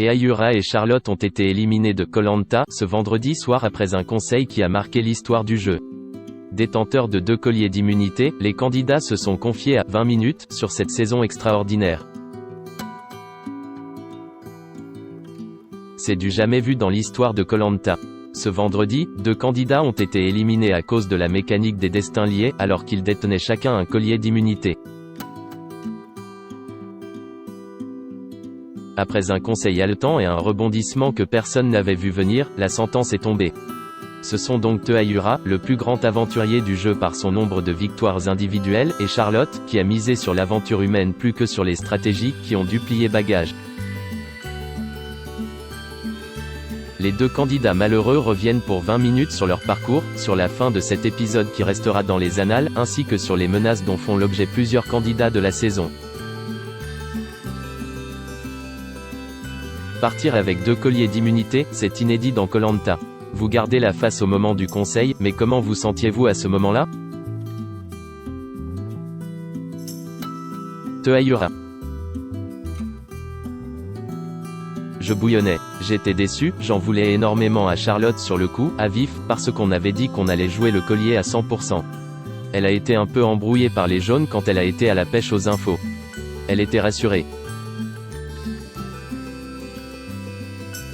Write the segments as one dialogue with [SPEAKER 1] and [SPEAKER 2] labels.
[SPEAKER 1] Et Ayura et Charlotte ont été éliminés de Koh-Lanta ce vendredi soir après un conseil qui a marqué l'histoire du jeu. Détenteurs de 2 colliers d'immunité, les candidats se sont confiés à 20 minutes sur cette saison extraordinaire. C'est du jamais vu dans l'histoire de Koh-Lanta. Ce vendredi, 2 candidats ont été éliminés à cause de la mécanique des destins liés, alors qu'ils détenaient chacun un collier d'immunité. Après un conseil haletant et un rebondissement que personne n'avait vu venir, la sentence est tombée. Ce sont donc Ayura, le plus grand aventurier du jeu par son nombre de victoires individuelles, et Charlotte, qui a misé sur l'aventure humaine plus que sur les stratégies, qui ont dû plier bagage. Les 2 candidats malheureux reviennent pour 20 minutes sur leur parcours, sur la fin de cet épisode qui restera dans les annales, ainsi que sur les menaces dont font l'objet plusieurs candidats de la saison. Partir avec 2 colliers d'immunité, c'est inédit dans Koh-Lanta. Vous gardez la face au moment du conseil, mais comment vous sentiez-vous à ce moment-là? Ayura. Je bouillonnais. J'étais déçu, j'en voulais énormément à Charlotte sur le coup, à vif, parce qu'on avait dit qu'on allait jouer le collier à 100%. Elle a été un peu embrouillée par les jaunes quand elle a été à la pêche aux infos. Elle était rassurée.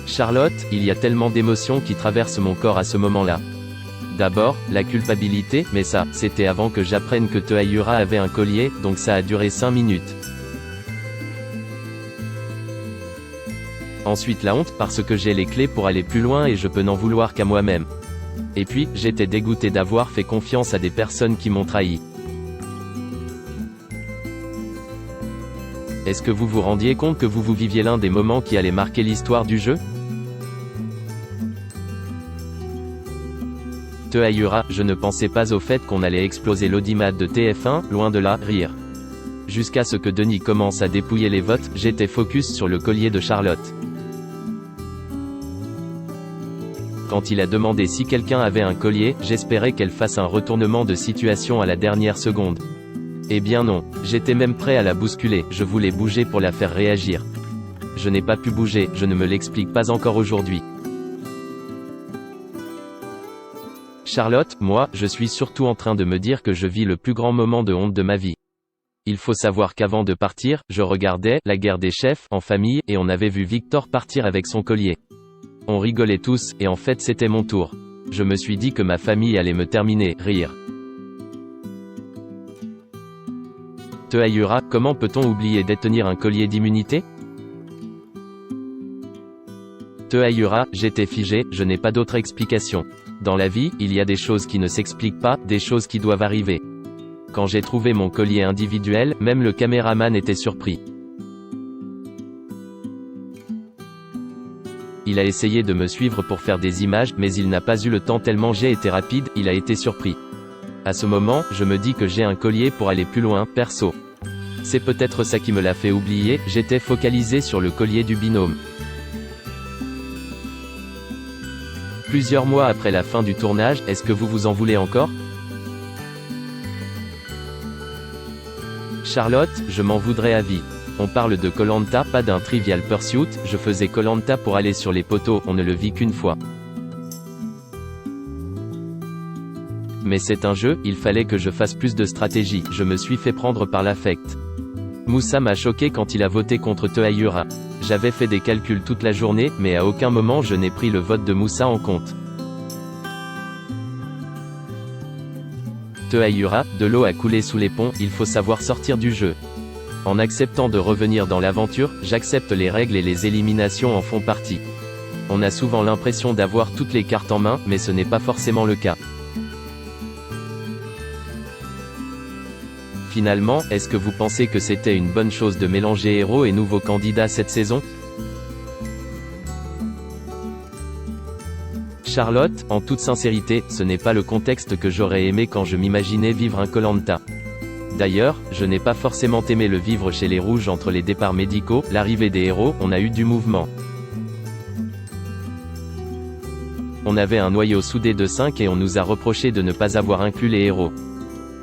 [SPEAKER 1] Charlotte, il y a tellement d'émotions qui traversent mon corps à ce moment-là. D'abord, la culpabilité, mais ça, c'était avant que j'apprenne que Ayura avait un collier, donc ça a duré 5 minutes. Ensuite la honte, parce que j'ai les clés pour aller plus loin et je peux n'en vouloir qu'à moi-même. Et puis, j'étais dégoûté d'avoir fait confiance à des personnes qui m'ont trahi. Est-ce que vous vous rendiez compte que vous viviez l'un des moments qui allait marquer l'histoire du jeu? Ayura, je ne pensais pas au fait qu'on allait exploser l'audimat de TF1, loin de là, rire. Jusqu'à ce que Denis commence à dépouiller les votes, j'étais focus sur le collier de Charlotte. Quand il a demandé si quelqu'un avait un collier, j'espérais qu'elle fasse un retournement de situation à la dernière seconde. Eh bien non, j'étais même prêt à la bousculer, je voulais bouger pour la faire réagir. Je n'ai pas pu bouger, je ne me l'explique pas encore aujourd'hui. Charlotte, moi, je suis surtout en train de me dire que je vis le plus grand moment de honte de ma vie. Il faut savoir qu'avant de partir, je regardais La Guerre des Chefs en famille, et on avait vu Victor partir avec son collier. On rigolait tous, et en fait c'était mon tour. Je me suis dit que ma famille allait me terminer, rire. Ayura, comment peut-on oublier détenir un collier d'immunité? Ayura, j'étais figé, je n'ai pas d'autre explication. Dans la vie, il y a des choses qui ne s'expliquent pas, des choses qui doivent arriver. Quand j'ai trouvé mon collier individuel, même le caméraman était surpris. Il a essayé de me suivre pour faire des images, mais il n'a pas eu le temps tellement j'ai été rapide, il a été surpris. À ce moment, je me dis que j'ai un collier pour aller plus loin, perso. C'est peut-être ça qui me l'a fait oublier, j'étais focalisé sur le collier du binôme. Plusieurs mois après la fin du tournage, est-ce que vous vous en voulez encore? Charlotte, je m'en voudrais à vie. On parle de Koh-Lanta, pas d'un Trivial Pursuit, je faisais Koh-Lanta pour aller sur les poteaux, on ne le vit qu'une fois. Mais c'est un jeu, il fallait que je fasse plus de stratégie, je me suis fait prendre par l'affect. Moussa m'a choqué quand il a voté contre Ayura. J'avais fait des calculs toute la journée, mais à aucun moment je n'ai pris le vote de Moussa en compte. Ayura, de l'eau a coulé sous les ponts, il faut savoir sortir du jeu. En acceptant de revenir dans l'aventure, j'accepte les règles et les éliminations en font partie. On a souvent l'impression d'avoir toutes les cartes en main, mais ce n'est pas forcément le cas. Finalement, est-ce que vous pensez que c'était une bonne chose de mélanger héros et nouveaux candidats cette saison? Charlotte, en toute sincérité, ce n'est pas le contexte que j'aurais aimé quand je m'imaginais vivre un Koh-Lanta. D'ailleurs, je n'ai pas forcément aimé le vivre chez les Rouges entre les départs médicaux, l'arrivée des héros, on a eu du mouvement. On avait un noyau soudé de 5 et on nous a reproché de ne pas avoir inclus les héros.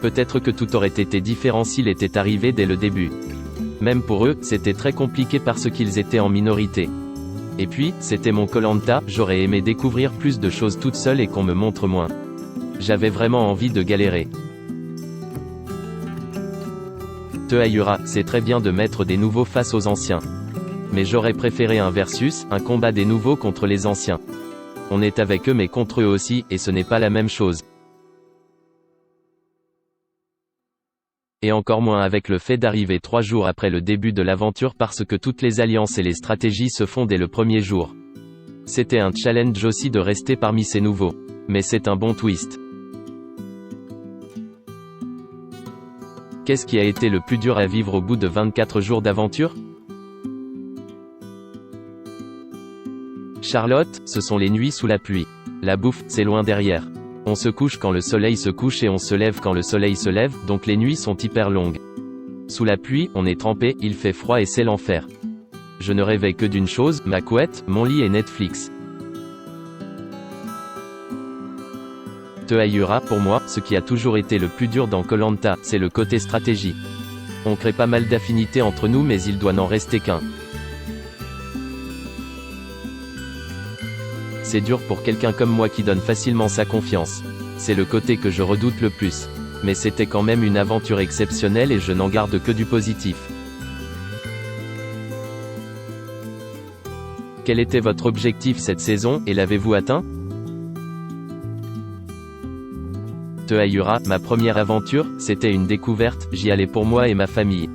[SPEAKER 1] Peut-être que tout aurait été différent s'il était arrivé dès le début. Même pour eux, c'était très compliqué parce qu'ils étaient en minorité. Et puis, c'était mon Koh-Lanta, j'aurais aimé découvrir plus de choses toute seule et qu'on me montre moins. J'avais vraiment envie de galérer. Te-Ayura, c'est très bien de mettre des nouveaux face aux anciens. Mais j'aurais préféré un versus, un combat des nouveaux contre les anciens. On est avec eux mais contre eux aussi, et ce n'est pas la même chose. Et encore moins avec le fait d'arriver 3 jours après le début de l'aventure parce que toutes les alliances et les stratégies se font dès le premier jour. C'était un challenge aussi de rester parmi ces nouveaux. Mais c'est un bon twist. Qu'est-ce qui a été le plus dur à vivre au bout de 24 jours d'aventure? Charlotte, ce sont les nuits sous la pluie. La bouffe, c'est loin derrière. On se couche quand le soleil se couche et on se lève quand le soleil se lève, donc les nuits sont hyper longues. Sous la pluie, on est trempé, il fait froid et c'est l'enfer. Je ne rêvais que d'une chose, ma couette, mon lit et Netflix. Te-Ayura, pour moi, ce qui a toujours été le plus dur dans Koh-Lanta, c'est le côté stratégie. On crée pas mal d'affinités entre nous mais il doit n'en rester qu'un. C'est dur pour quelqu'un comme moi qui donne facilement sa confiance. C'est le côté que je redoute le plus. Mais c'était quand même une aventure exceptionnelle et je n'en garde que du positif. Quel était votre objectif cette saison, et l'avez-vous atteint? Te-Ayura, ma première aventure, c'était une découverte, j'y allais pour moi et ma famille.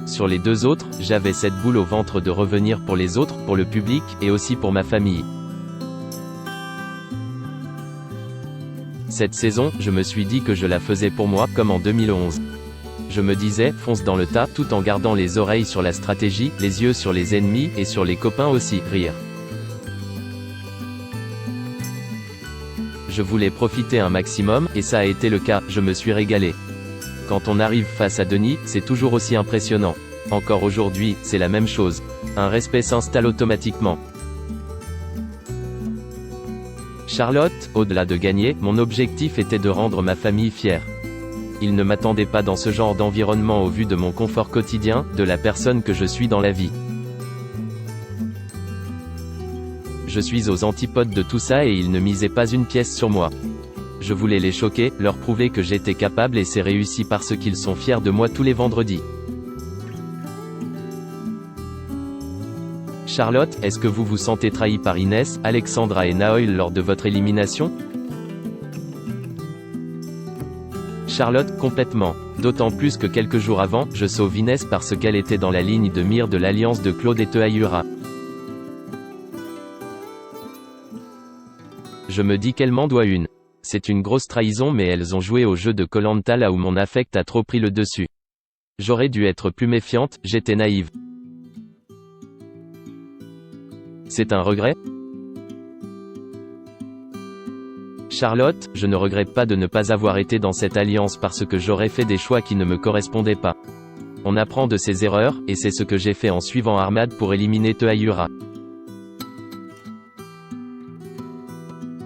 [SPEAKER 1] Sur les 2 autres, j'avais cette boule au ventre de revenir pour les autres, pour le public, et aussi pour ma famille. Cette saison, je me suis dit que je la faisais pour moi, comme en 2011. Je me disais, fonce dans le tas, tout en gardant les oreilles sur la stratégie, les yeux sur les ennemis, et sur les copains aussi, rire. Je voulais profiter un maximum, et ça a été le cas, je me suis régalé. Quand on arrive face à Denis, c'est toujours aussi impressionnant. Encore aujourd'hui, c'est la même chose. Un respect s'installe automatiquement. Charlotte, au-delà de gagner, mon objectif était de rendre ma famille fière. Ils ne m'attendaient pas dans ce genre d'environnement au vu de mon confort quotidien, de la personne que je suis dans la vie. Je suis aux antipodes de tout ça et ils ne misaient pas une pièce sur moi. Je voulais les choquer, leur prouver que j'étais capable et c'est réussi parce qu'ils sont fiers de moi tous les vendredis. Charlotte, est-ce que vous vous sentez trahi par Inès, Alexandra et Naoil lors de votre élimination? Charlotte, complètement. D'autant plus que quelques jours avant, je sauve Inès parce qu'elle était dans la ligne de mire de l'alliance de Claude et Te-Ayura. Je me dis qu'elle m'en doit une. C'est une grosse trahison mais elles ont joué au jeu de Koh-Lanta là où mon affect a trop pris le dessus. J'aurais dû être plus méfiante, j'étais naïve. C'est un regret? Charlotte, je ne regrette pas de ne pas avoir été dans cette alliance parce que j'aurais fait des choix qui ne me correspondaient pas. On apprend de ses erreurs, et c'est ce que j'ai fait en suivant Armad pour éliminer Te-Ayura.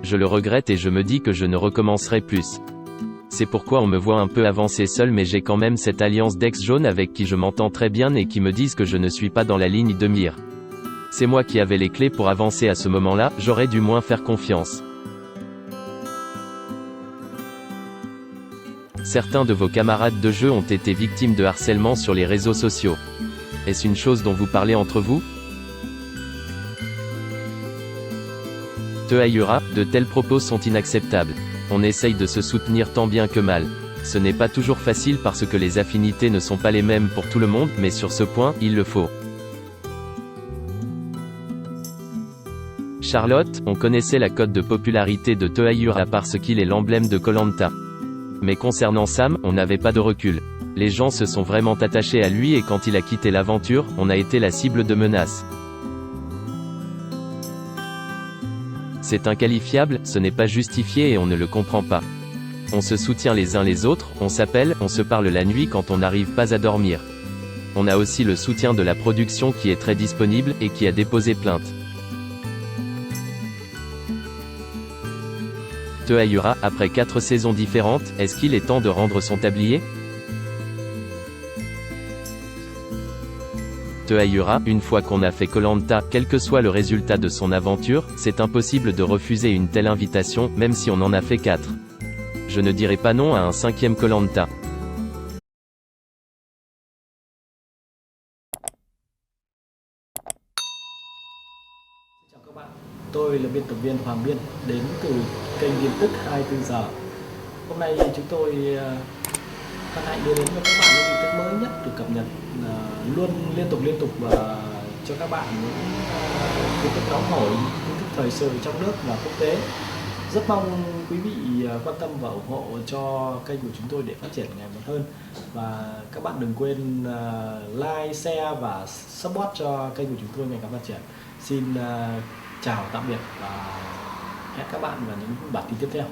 [SPEAKER 1] Je le regrette et je me dis que je ne recommencerai plus. C'est pourquoi on me voit un peu avancer seul mais j'ai quand même cette alliance d'ex-jaunes avec qui je m'entends très bien et qui me disent que je ne suis pas dans la ligne de mire. C'est moi qui avais les clés pour avancer à ce moment-là, j'aurais dû moins faire confiance. Certains de vos camarades de jeu ont été victimes de harcèlement sur les réseaux sociaux. Est-ce une chose dont vous parlez entre vous? Te-Ayura, de tels propos sont inacceptables. On essaye de se soutenir tant bien que mal. Ce n'est pas toujours facile parce que les affinités ne sont pas les mêmes pour tout le monde, mais sur ce point, il le faut. Charlotte, on connaissait la cote de popularité de Te-Ayura parce qu'il est l'emblème de Koh-Lanta. Mais concernant Sam, on n'avait pas de recul. Les gens se sont vraiment attachés à lui et quand il a quitté l'aventure, on a été la cible de menaces. C'est inqualifiable, ce n'est pas justifié et on ne le comprend pas. On se soutient les uns les autres, on s'appelle, on se parle la nuit quand on n'arrive pas à dormir. On a aussi le soutien de la production qui est très disponible, et qui a déposé plainte. Te-Ayura, après 4 saisons différentes, est-ce qu'il est temps de rendre son tablier? te haïra. Une fois qu'on a fait koh Lanta, quel que soit le résultat de son aventure, c'est impossible de refuser une telle invitation, même si on en a fait 4. Je ne dirai pas non à un 5e koh Lanta.
[SPEAKER 2] Chào các bạn, tôi là biên tập viên Hoàng Biên đến từ kênh tin tức 24 giờ. Hôm nay chúng tôi hân hạnh đưa đến cho các bạn những tin tức mới nhất được cập nhật luôn liên tục và cho các bạn những tin tức nóng hổi, tin tức thời sự trong nước và quốc tế. Rất mong quý vị quan tâm và ủng hộ cho kênh của chúng tôi để phát triển ngày một hơn. Và các bạn đừng quên like, share và support cho kênh của chúng tôi ngày càng phát triển. Xin chào tạm biệt và hẹn các bạn vào những bản tin tiếp theo.